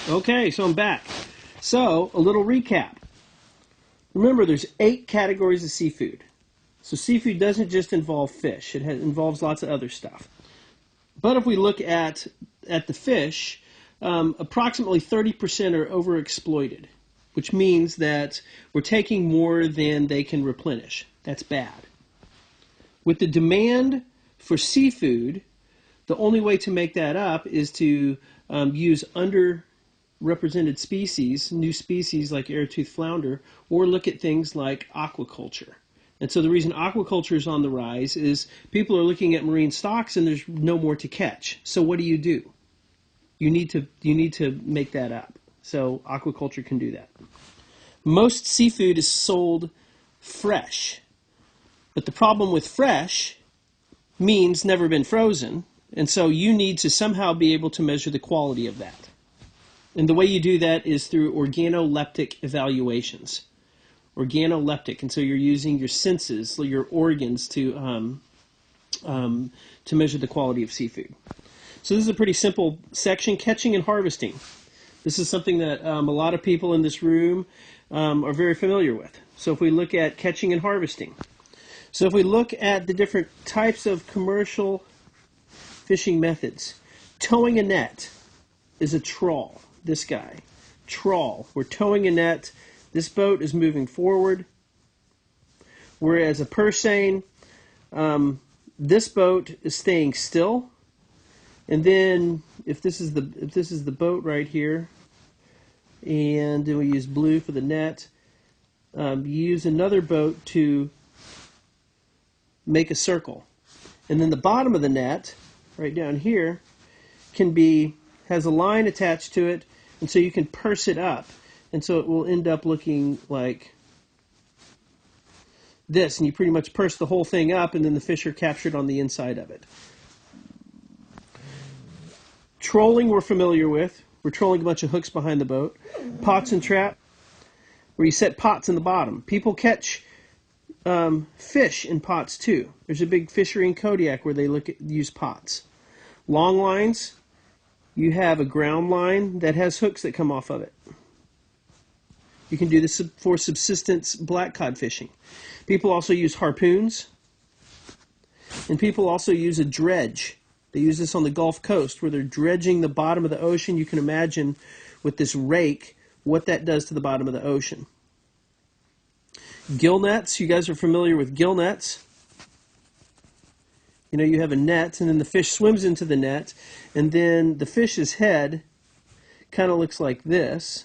Okay, so I'm back. So, a little recap. Remember, there's 8 categories of seafood. So seafood doesn't just involve fish. It involves lots of other stuff. But if we look at the fish, approximately 30% are overexploited, which means that we're taking more than they can replenish. That's bad. With the demand for seafood, the only way to make that up is to use underrepresented species, new species like air-toothed flounder, or look at things like aquaculture. And so the reason aquaculture is on the rise is people are looking at marine stocks and there's no more to catch. So what do? You need to make that up. So aquaculture can do that. Most seafood is sold fresh. But the problem with fresh means never been frozen. And so you need to somehow be able to measure the quality of that. And the way you do that is through organoleptic evaluations. Organoleptic, and so you're using your senses, your organs, to measure the quality of seafood. So this is a pretty simple section, catching and harvesting. This is something that a lot of people in this room are very familiar with. So if we look at catching and harvesting. So if we look at the different types of commercial fishing methods, towing a net is a trawl. This guy, trawl. We're towing a net. This boat is moving forward, whereas a purse seine, this boat is staying still. And then, if this is the boat right here, and then we use blue for the net, you use another boat to make a circle, and then the bottom of the net, right down here, has a line attached to it, and so you can purse it up. And so it will end up looking like this, and you pretty much purse the whole thing up, and then the fish are captured on the inside of it. Trolling we're familiar with. We're trolling a bunch of hooks behind the boat. Pots and trap, where you set pots in the bottom. People catch fish in pots too. There's a big fishery in Kodiak where they use pots. Long lines, you have a ground line that has hooks that come off of it. You can do this for subsistence black cod fishing. People also use harpoons. And people also use a dredge. They use this on the Gulf Coast where they're dredging the bottom of the ocean. You can imagine with this rake what that does to the bottom of the ocean. Gill nets. You guys are familiar with gill nets. You know, you have a net and then the fish swims into the net. And then the fish's head kind of looks like this.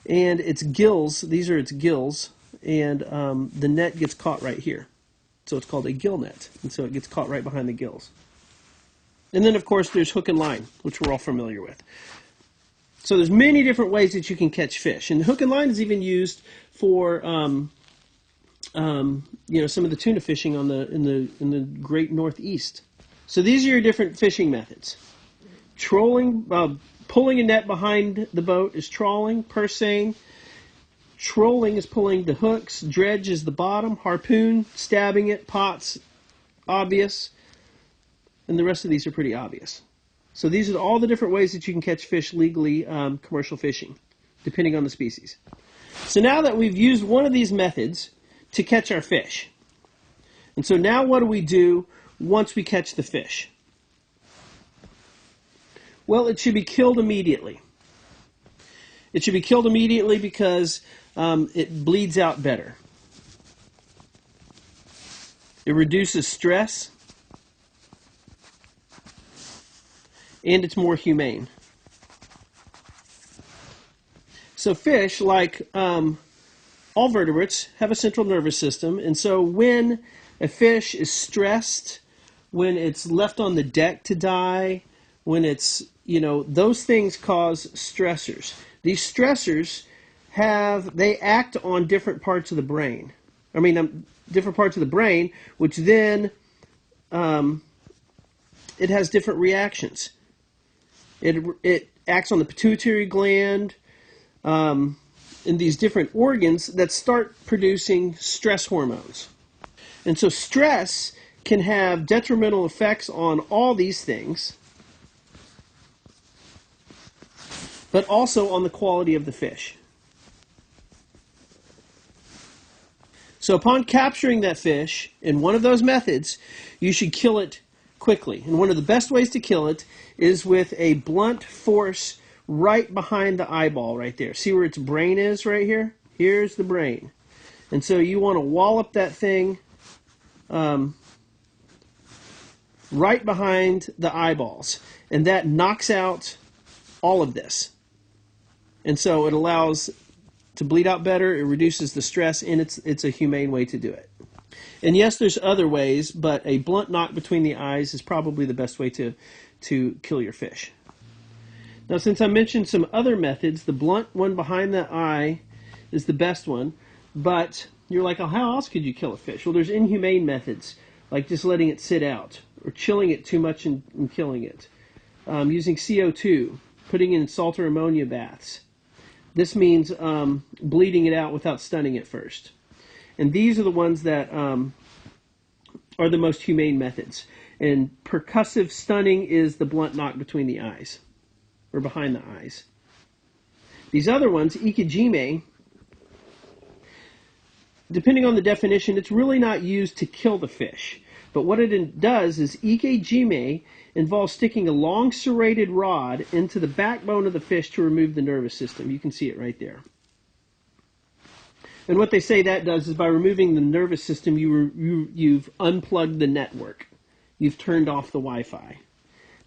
And its gills, these are its gills, and the net gets caught right here. So it's called a gill net, and so it gets caught right behind the gills. And then, of course, there's hook and line, which we're all familiar with. So there's many different ways that you can catch fish. And hook and line is even used for, some of the tuna fishing in the Great Northeast. So these are your different fishing methods. Trolling, pulling a net behind the boat is trawling. Purse seine. Trolling is pulling the hooks. Dredge is the bottom. Harpoon, stabbing it. Pots, obvious. And the rest of these are pretty obvious. So these are all the different ways that you can catch fish legally, commercial fishing, depending on the species. So now that we've used one of these methods to catch our fish, and so now what do we do once we catch the fish? Well, it should be killed immediately. It should be killed immediately because it bleeds out better. It reduces stress, and it's more humane. So fish, like all vertebrates, have a central nervous system, and so when a fish is stressed, when it's left on the deck to die, when it's, those things cause stressors. These stressors they act on different parts of the brain. Different parts of the brain, which then it has different reactions. It acts on the pituitary gland, in these different organs that start producing stress hormones. And so stress can have detrimental effects on all these things. but also on the quality of the fish. So upon capturing that fish in one of those methods, you should kill it quickly. And one of the best ways to kill it is with a blunt force right behind the eyeball right there. See where its brain is right here? Here's the brain. And so you want to wallop that thing right behind the eyeballs. And that knocks out all of this. And so it allows to bleed out better, it reduces the stress, and it's a humane way to do it. And yes, there's other ways, but a blunt knock between the eyes is probably the best way to kill your fish. Now, since I mentioned some other methods, the blunt one behind the eye is the best one, but you're like, oh, how else could you kill a fish? Well, there's inhumane methods, like just letting it sit out, or chilling it too much and killing it, using CO2, putting it in salt or ammonia baths. This means bleeding it out without stunning it first. And these are the ones that are the most humane methods. And percussive stunning is the blunt knock between the eyes, or behind the eyes. These other ones, ikejime, depending on the definition, it's really not used to kill the fish. But what it does is ikejime involves sticking a long serrated rod into the backbone of the fish to remove the nervous system. You can see it right there. And what they say that does is by removing the nervous system, you've unplugged the network. You've turned off the Wi-Fi.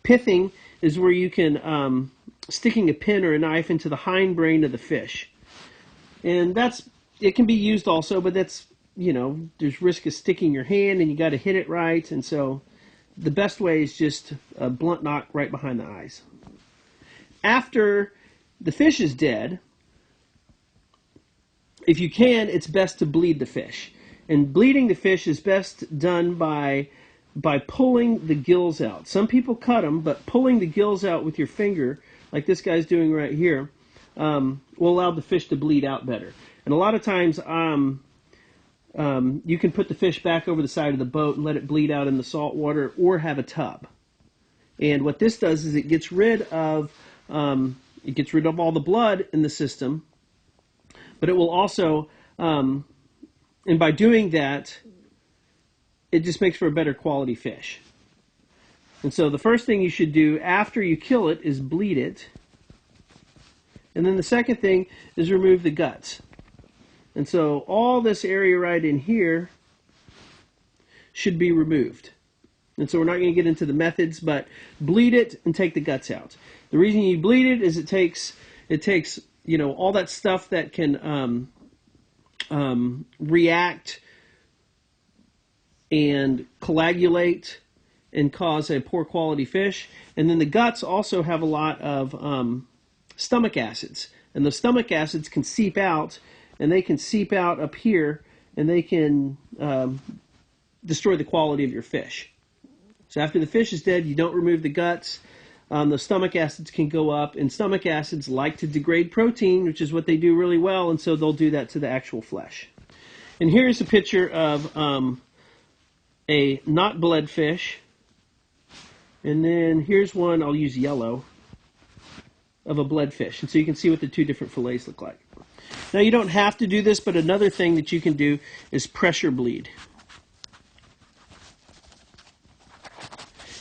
Pithing is where you can, sticking a pin or a knife into the hindbrain of the fish. And it can be used also, but that's, there's risk of sticking your hand and you got to hit it right. And so the best way is just a blunt knock right behind the eyes. After the fish is dead, if you can, it's best to bleed the fish. And bleeding the fish is best done by pulling the gills out. Some people cut them, but pulling the gills out with your finger, like this guy's doing right here, will allow the fish to bleed out better. And a lot of times, you can put the fish back over the side of the boat and let it bleed out in the salt water, or have a tub. And what this does is it gets rid of all the blood in the system, but it will also, and by doing that, it just makes for a better quality fish. And so the first thing you should do after you kill it is bleed it. And then the second thing is remove the guts. And so all this area right in here should be removed. And so we're not going to get into the methods, but bleed it and take the guts out. The reason you bleed it is it takes all that stuff that can react and coagulate and cause a poor quality fish. And then the guts also have a lot of stomach acids. And the stomach acids can seep out, and they can seep out up here, and they can destroy the quality of your fish. So after the fish is dead, you don't remove the guts. The stomach acids can go up, and stomach acids like to degrade protein, which is what they do really well, and so they'll do that to the actual flesh. And here's a picture of a not bled fish. And then here's one, I'll use yellow, of a bled fish. And so you can see what the two different fillets look like. Now you don't have to do this, but another thing that you can do is pressure bleed.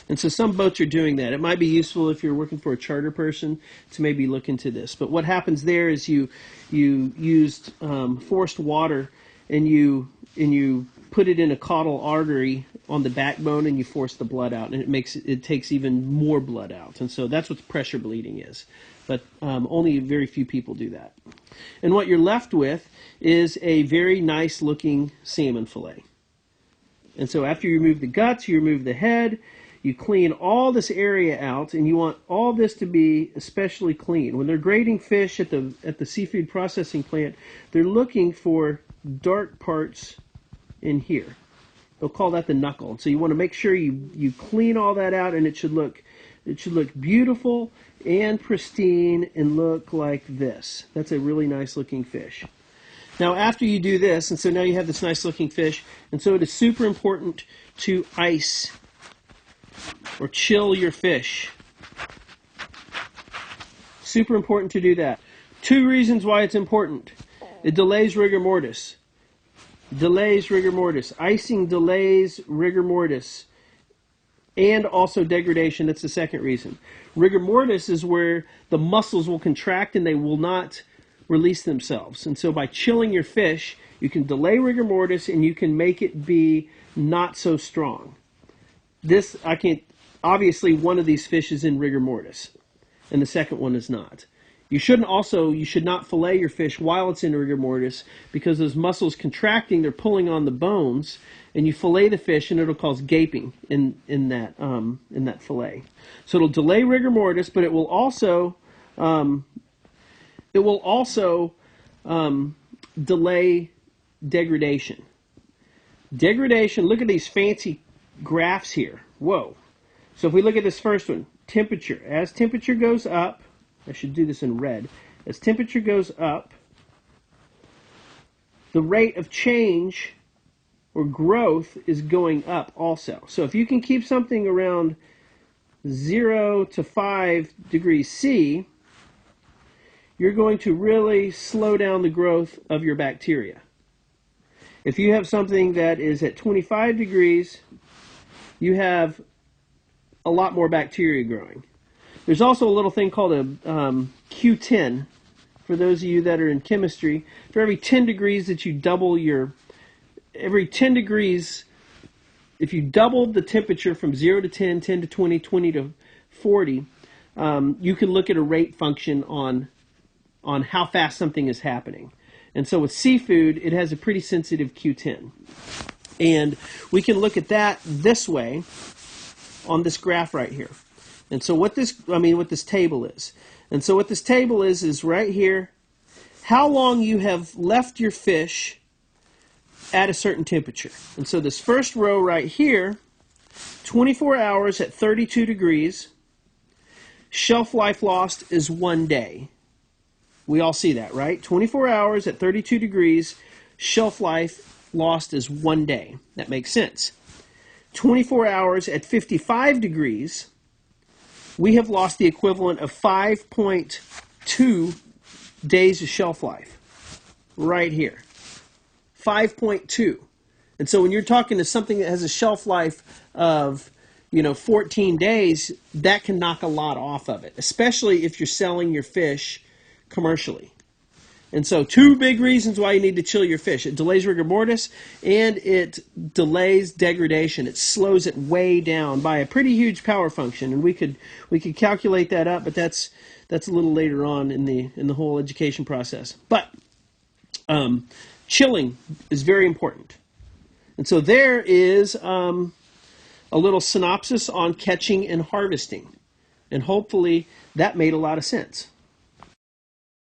And so some boats are doing that. It might be useful if you're working for a charter person to maybe look into this. But what happens there is you used forced water, and you put it in a caudal artery on the backbone, and you force the blood out, and it takes even more blood out. And so that's what pressure bleeding is. But only very few people do that. And what you're left with is a very nice looking salmon fillet. And so after you remove the guts, you remove the head, you clean all this area out, and you want all this to be especially clean. When they're grading fish at the seafood processing plant, they're looking for dark parts in here. They'll call that the knuckle. And so you want to make sure you clean all that out, and it should look beautiful and pristine and look like this. That's a really nice looking fish. Now after you do this, and so now you have this nice looking fish, and so it is super important to ice or chill your fish. Super important to do that. 2 reasons why it's important. It delays rigor mortis. Delays rigor mortis. Icing delays rigor mortis. And also degradation. That's the second reason. Rigor mortis is where the muscles will contract and they will not release themselves. And so by chilling your fish, you can delay rigor mortis and you can make it be not so strong. Obviously one of these fish is in rigor mortis and the second one is not. You should not fillet your fish while it's in rigor mortis, because those muscles contracting, they're pulling on the bones, and you fillet the fish and it'll cause gaping in that fillet. So it'll delay rigor mortis, but it will also delay degradation. Degradation, look at these fancy graphs here. Whoa. So if we look at this first one, temperature. As temperature goes up, I should do this in red. As temperature goes up, the rate of change or growth is going up also. So if you can keep something around 0 to 5 degrees C, you're going to really slow down the growth of your bacteria. If you have something that is at 25 degrees, you have a lot more bacteria growing. There's also a little thing called a Q10, for those of you that are in chemistry. For every 10 degrees that you double every 10 degrees, if you doubled the temperature from 0 to 10, 10 to 20, 20 to 40, you can look at a rate function on how fast something is happening. And so with seafood, it has a pretty sensitive Q10. And we can look at that this way on this graph right here. And so what this table is. And so what this table is right here, how long you have left your fish at a certain temperature. And so this first row right here, 24 hours at 32 degrees, shelf life lost is 1 day. We all see that, right? 24 hours at 32 degrees, shelf life lost is 1 day. That makes sense. 24 hours at 55 degrees, we have lost the equivalent of 5.2 days of shelf life. Right here. 5.2. And so when you're talking to something that has a shelf life of 14 days, that can knock a lot off of it, especially if you're selling your fish commercially. And so 2 big reasons why you need to chill your fish. It delays rigor mortis and it delays degradation. It slows it way down by a pretty huge power function. And we could calculate that up, but that's a little later on in the whole education process. But chilling is very important. And so there is a little synopsis on catching and harvesting. And hopefully that made a lot of sense.